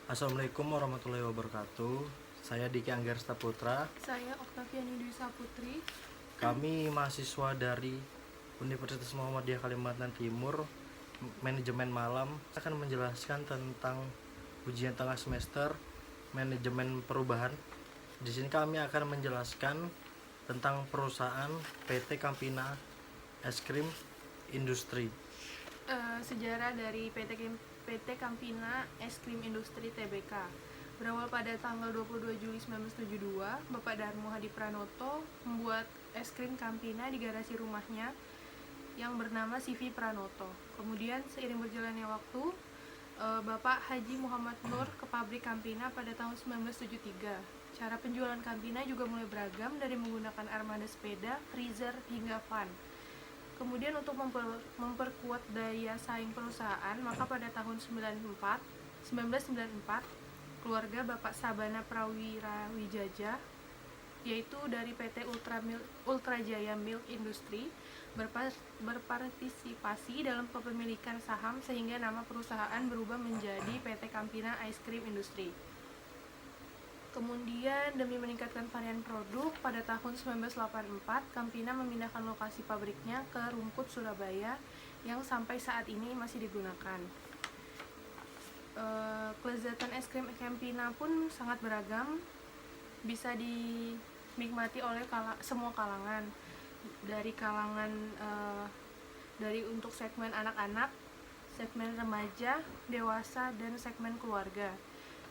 Assalamualaikum warahmatullahi wabarakatuh. Saya Diki Anggarsta Putra. Saya Oktaviani Dwi Saputri. Kami mahasiswa dari Universitas Muhammadiyah Kalimantan Timur, Manajemen Malam, akan menjelaskan tentang ujian tengah semester manajemen perubahan. Di sini kami akan menjelaskan tentang perusahaan PT Campina Es Krim Industri. Sejarah dari PT Campina Es Krim Industri Tbk. Berawal pada tanggal 22 Juli 1972, Bapak Darmo Hadi Pranoto membuat es krim Campina di garasi rumahnya yang bernama CV Pranoto. Kemudian seiring berjalannya waktu, Bapak Haji Muhammad Nur ke pabrik Campina pada tahun 1973. Cara penjualan Campina juga mulai beragam, dari menggunakan armada sepeda, freezer, hingga van. Kemudian untuk memperkuat daya saing perusahaan, maka pada tahun 1994, keluarga Bapak Sabana Prawira Wijaja, yaitu dari PT Ultra Jaya Milk Industry, berpartisipasi dalam kepemilikan saham sehingga nama perusahaan berubah menjadi PT Campina Ice Cream Industry. Kemudian demi meningkatkan varian produk, pada tahun 1984 Campina memindahkan lokasi pabriknya ke Rungkut, Surabaya, yang sampai saat ini masih digunakan. Kelezatan es krim Campina pun sangat beragam, bisa dinikmati oleh semua kalangan, dari dari untuk segmen anak-anak, segmen remaja, dewasa, dan segmen keluarga.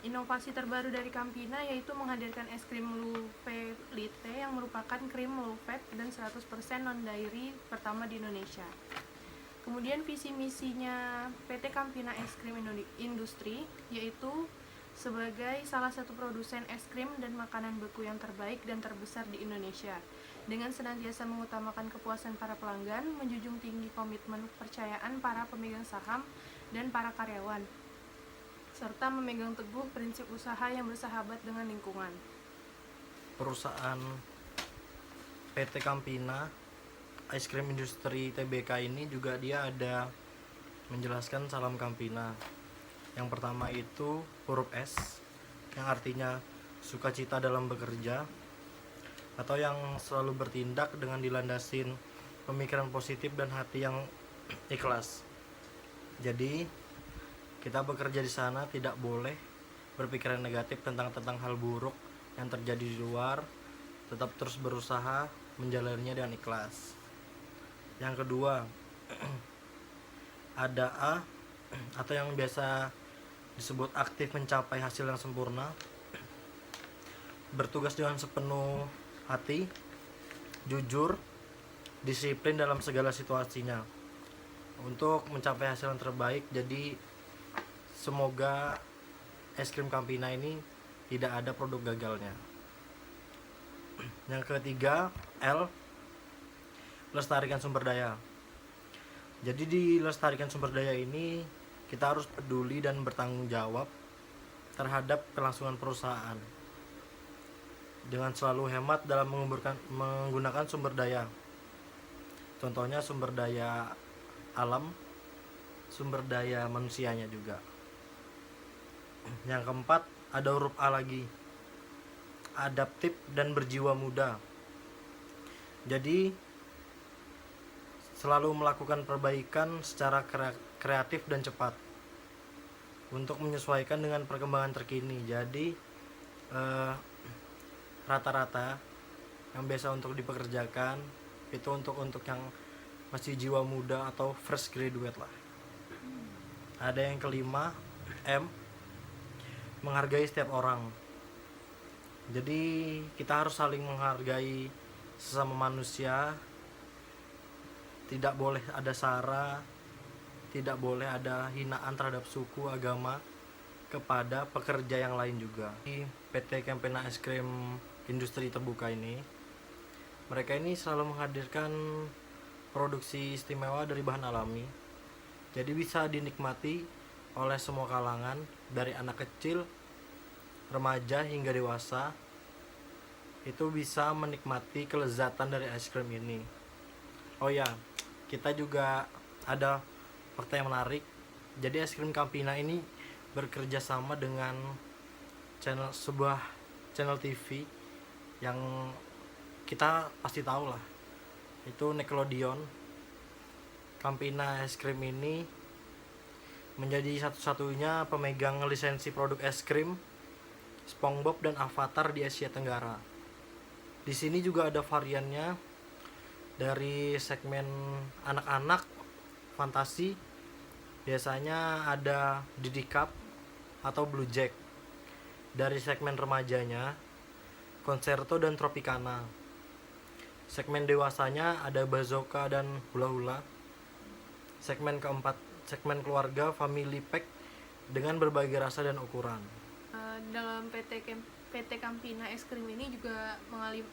Inovasi terbaru dari Campina yaitu menghadirkan es krim Luve Lite yang merupakan krim low fat dan 100% non-dairy pertama di Indonesia. Kemudian visi misinya PT Campina Es Krim Industri yaitu sebagai salah satu produsen es krim dan makanan beku yang terbaik dan terbesar di Indonesia, dengan senantiasa mengutamakan kepuasan para pelanggan, menjunjung tinggi komitmen kepercayaan para pemegang saham dan para karyawan, serta memegang teguh prinsip usaha yang bersahabat dengan lingkungan. Perusahaan PT Campina Ice Cream Industry Tbk ini juga dia ada menjelaskan salam Campina. Yang pertama itu huruf S, yang artinya sukacita dalam bekerja, atau yang selalu bertindak dengan dilandasin pemikiran positif dan hati yang ikhlas. Jadi kita bekerja di sana tidak boleh berpikiran negatif tentang hal buruk yang terjadi di luar, tetap terus berusaha menjalaninya dengan ikhlas. Yang kedua, ada A atau yang biasa disebut aktif mencapai hasil yang sempurna, bertugas dengan sepenuh hati, jujur, disiplin dalam segala situasinya untuk mencapai hasil yang terbaik. Jadi semoga es krim Campina ini tidak ada produk gagalnya. Yang ketiga, L, lestarikan sumber daya. Jadi di lestarikan sumber daya ini kita harus peduli dan bertanggung jawab terhadap kelangsungan perusahaan dengan selalu hemat dalam menggunakan sumber daya. Contohnya sumber daya alam, sumber daya manusianya juga. Yang keempat, ada huruf A lagi, adaptif dan berjiwa muda. Jadi selalu melakukan perbaikan secara kreatif dan cepat untuk menyesuaikan dengan perkembangan terkini. Jadi rata-rata yang biasa untuk dipekerjakan itu untuk yang masih jiwa muda atau fresh graduate lah. Ada yang kelima, M, menghargai setiap orang. Jadi kita harus saling menghargai sesama manusia, tidak boleh ada sara, tidak boleh ada hinaan terhadap suku, agama kepada pekerja yang lain juga. Di PT Campina Es Krim Industri terbuka ini, mereka ini selalu menghadirkan produksi istimewa dari bahan alami, jadi bisa dinikmati oleh semua kalangan, dari anak kecil, remaja hingga dewasa, itu bisa menikmati kelezatan dari es krim ini. Oh ya, kita juga ada fakta yang menarik. Jadi es krim Campina ini bekerja sama dengan sebuah channel TV yang kita pasti tahu lah, itu Nickelodeon. Campina es krim ini menjadi satu-satunya pemegang lisensi produk es krim SpongeBob dan Avatar di Asia Tenggara. Di sini juga ada variannya dari segmen anak-anak fantasi. Biasanya ada Didi Cup atau Blue Jack. Dari segmen remajanya Concerto dan Tropicana. Segmen dewasanya ada Bazooka dan Hula Hula. Segmen keempat, segmen keluarga Family Pack dengan berbagai rasa dan ukuran. Dalam PT Campina es krim ini juga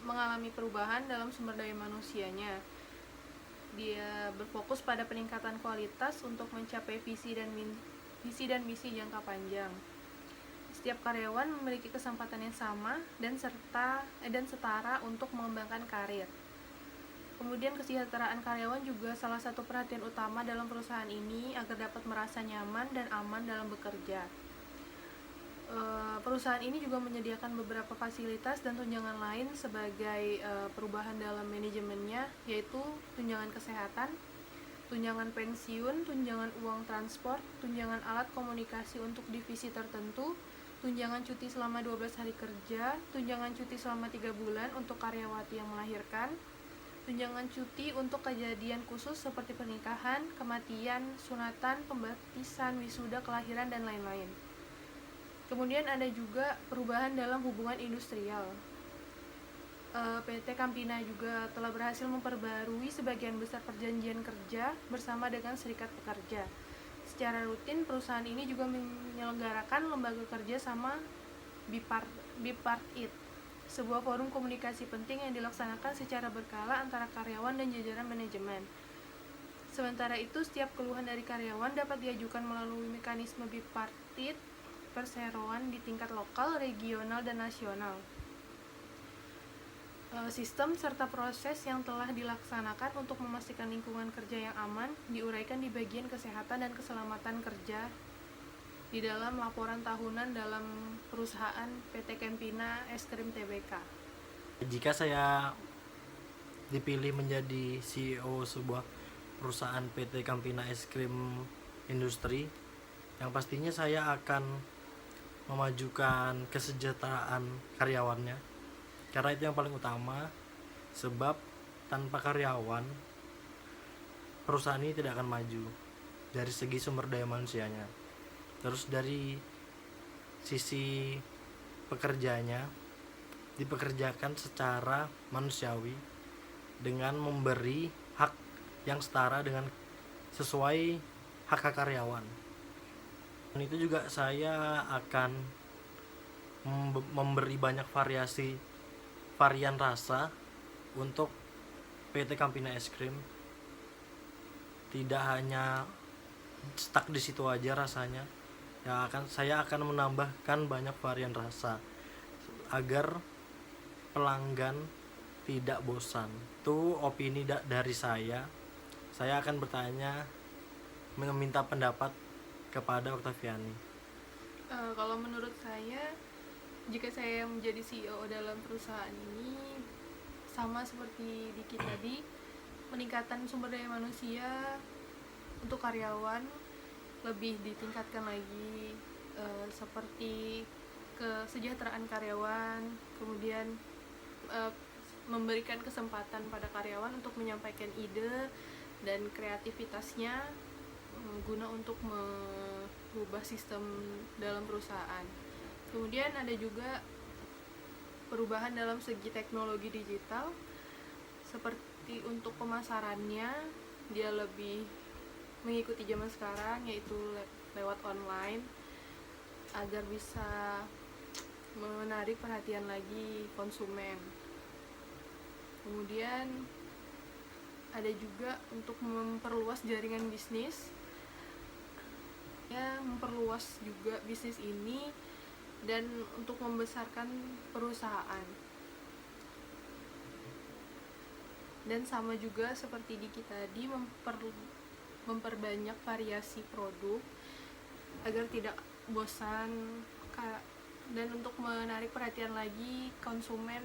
mengalami perubahan dalam sumber daya manusianya. Dia berfokus pada peningkatan kualitas untuk mencapai visi dan misi jangka panjang. Setiap karyawan memiliki kesempatan yang sama dan setara untuk mengembangkan karir. Kemudian kesejahteraan karyawan juga salah satu perhatian utama dalam perusahaan ini agar dapat merasa nyaman dan aman dalam bekerja. Perusahaan ini juga menyediakan beberapa fasilitas dan tunjangan lain sebagai perubahan dalam manajemennya, yaitu tunjangan kesehatan, tunjangan pensiun, tunjangan uang transport, tunjangan alat komunikasi untuk divisi tertentu, tunjangan cuti selama 12 hari kerja, tunjangan cuti selama 3 bulan untuk karyawati yang melahirkan, tunjangan cuti untuk kejadian khusus seperti pernikahan, kematian, sunatan, pembaptisan, wisuda, kelahiran, dan lain-lain. Kemudian ada juga perubahan dalam hubungan industrial. PT Campina juga telah berhasil memperbarui sebagian besar perjanjian kerja bersama dengan serikat pekerja. Secara rutin, perusahaan ini juga menyelenggarakan lembaga kerja sama Bipartit, sebuah forum komunikasi penting yang dilaksanakan secara berkala antara karyawan dan jajaran manajemen. Sementara itu, setiap keluhan dari karyawan dapat diajukan melalui mekanisme bipartit perseroan di tingkat lokal, regional, dan nasional. Sistem serta proses yang telah dilaksanakan untuk memastikan lingkungan kerja yang aman diuraikan di bagian kesehatan dan keselamatan kerja di dalam laporan tahunan dalam perusahaan PT Campina Es Krim Tbk. Jika saya dipilih menjadi CEO sebuah perusahaan PT Campina Es Krim Industri, yang pastinya saya akan memajukan kesejahteraan karyawannya, karena itu yang paling utama. Sebab tanpa karyawan, perusahaan ini tidak akan maju dari segi sumber daya manusianya. Terus dari sisi pekerjanya, dipekerjakan secara manusiawi dengan memberi hak yang setara dengan sesuai hak karyawan. Dan itu juga saya akan memberi banyak varian rasa untuk PT Campina Es Krim. Tidak hanya stuck di situ aja rasanya. Saya akan menambahkan banyak varian rasa agar pelanggan tidak bosan. Itu opini dari saya. Saya akan bertanya, meminta pendapat kepada Oktaviani. Kalau menurut saya, jika saya menjadi CEO dalam perusahaan ini, sama seperti Diki tadi, peningkatan sumber daya manusia untuk karyawan lebih ditingkatkan lagi, seperti kesejahteraan karyawan, kemudian memberikan kesempatan pada karyawan untuk menyampaikan ide dan kreativitasnya guna untuk mengubah sistem dalam perusahaan. Kemudian ada juga perubahan dalam segi teknologi digital, seperti untuk pemasarannya dia lebih mengikuti zaman sekarang, yaitu lewat online, agar bisa menarik perhatian lagi konsumen. Kemudian ada juga untuk memperluas jaringan bisnis, ya, memperluas juga bisnis ini dan untuk membesarkan perusahaan. Dan sama juga seperti Diki tadi, memperbanyak variasi produk agar tidak bosan dan untuk menarik perhatian lagi konsumen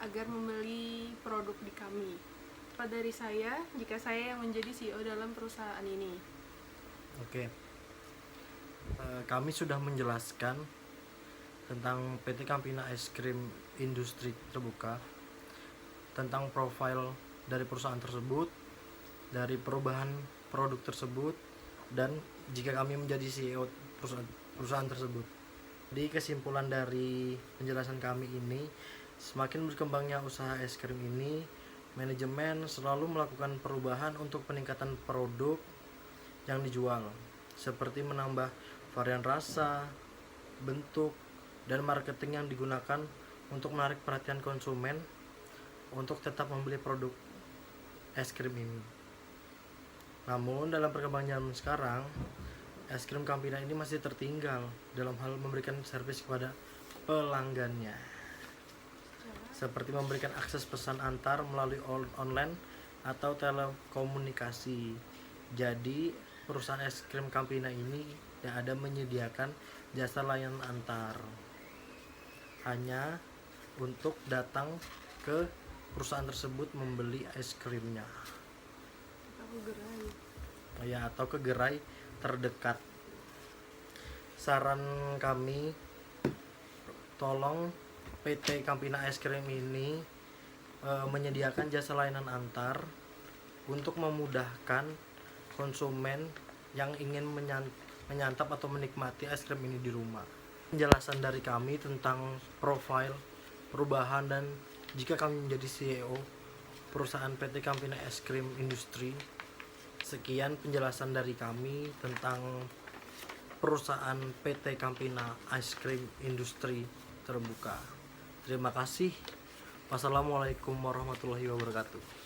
agar membeli produk di kami. Dari saya, jika saya yang menjadi CEO dalam perusahaan ini. Oke. Kami sudah menjelaskan tentang PT Campina Es Krim Industri Terbuka, tentang profil dari perusahaan tersebut, dari perubahan produk tersebut, dan jika kami menjadi CEO perusahaan tersebut. Di kesimpulan dari penjelasan kami ini, semakin berkembangnya usaha es krim ini, manajemen selalu melakukan perubahan untuk peningkatan produk yang dijual, seperti menambah varian rasa, bentuk, dan marketing yang digunakan untuk menarik perhatian konsumen untuk tetap membeli produk es krim ini. Namun dalam perkembangan zaman sekarang, es krim Campina ini masih tertinggal dalam hal memberikan servis kepada pelanggannya, seperti memberikan akses pesan antar melalui online atau telekomunikasi. Jadi perusahaan es krim Campina ini tidak ada menyediakan jasa layanan antar, hanya untuk datang ke perusahaan tersebut membeli es krimnya atau ke gerai terdekat. Saran kami, tolong PT Campina Es Krim ini menyediakan jasa layanan antar untuk memudahkan konsumen yang ingin menyantap atau menikmati es krim ini di rumah. Penjelasan dari kami tentang profil, perubahan, dan jika kami menjadi CEO perusahaan PT Campina Es Krim Industri. Sekian penjelasan dari kami tentang perusahaan PT Campina Es Krim Industri Terbuka. Terima kasih. Wassalamualaikum warahmatullahi wabarakatuh.